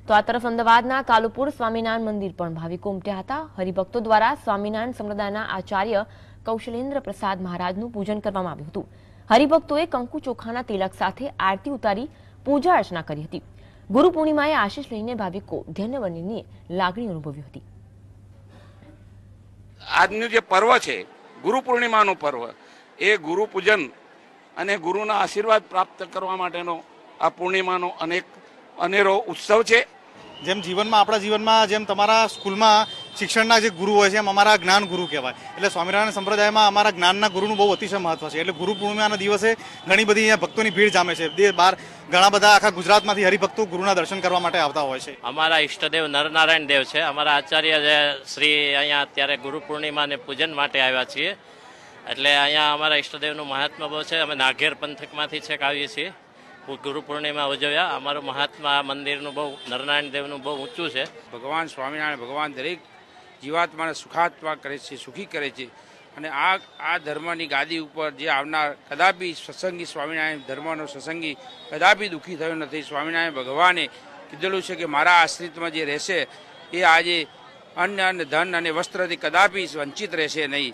તો આ તરફ અમદાવાદના કાલુપુર સ્વામિનારાયણ મંદિર પણ ભાવિકો ઉમટ્યા હતા। હરિભક્તો દ્વારા સ્વામિનારાયણ સંપ્રદાયના આચાર્ય કૌશલેન્દ્ર પ્રસાદ મહારાજનું પૂજન કરવામાં આવ્યું હતું। હરિભક્તોએ કંકુ ચોખાના તિલક સાથે આરતી ઉતારી પૂજા અર્ચના કરી હતી। ગુરુ પૂર્ણિમાએ આશીષ લઈને ભાવિકો ધન્યવરની લાગણી અનુભવી હતી। આજનું જે પર્વ છે ગુરુ પૂર્ણિમાનું પર્વ, એ ગુરુ પૂજન અને ગુરુના આશીર્વાદ પ્રાપ્ત કરવા માટેનો આ પૂર્ણિમાનો અનેરો ઉત્સવ છે। જેમ જીવનમાં આપણા જીવનમાં જેમ તમારા સ્કૂલમાં શિક્ષણના જે ગુરુ હોય છે એમ અમારા જ્ઞાન ગુરુ કહેવાય। એટલે સ્વામિનારાયણ સંપ્રદાયમાં અમારા જ્ઞાનના ગુરુનું બહુ અતિશય મહત્વ છે। એટલે ગુરુ પૂર્ણિમાના દિવસે ઘણી બધી અહીંયા ભક્તોની ભીડ જામે છે। બહાર ઘણા બધા આખા ગુજરાતમાંથી હરિભક્તો ગુરુના દર્શન કરવા માટે આવતા હોય છે। અમારા ઈષ્ટદેવ નરનારાયણ દેવ છે। અમારા આચાર્ય શ્રી અહીંયા અત્યારે ગુરુ પૂર્ણિમાને પૂજન માટે આવ્યા છીએ। એટલે અહીંયા અમારા ઈષ્ટદેવનું મહાત્મા બહુ છે। અમે નાઘેર પંથકમાંથી છેક આવીએ છીએ ગુરુ પૂર્ણિમા ઉજવ્યા। અમારું મહાત્મા મંદિરનું બહુ નરનારાયણ દેવનું બહુ ઊંચું છે। ભગવાન સ્વામિનારાયણ ભગવાન દરેક જીવાત્માને સુખાત્મા કરે છે, સુખી કરે છે। અને આ ધર્મની ગાદી ઉપર જે આવનાર કદાપી સત્સંગી સ્વામિનારાયણ ધર્મનો સત્સંગી કદાપી દુઃખી થયો નથી। સ્વામિનારાયણ ભગવાને કીધેલું છે કે મારા આશ્રિતમાં જે રહેશે એ આજે અન્ન અને ધન અને વસ્ત્રથી કદાપી વંચિત રહેશે નહીં।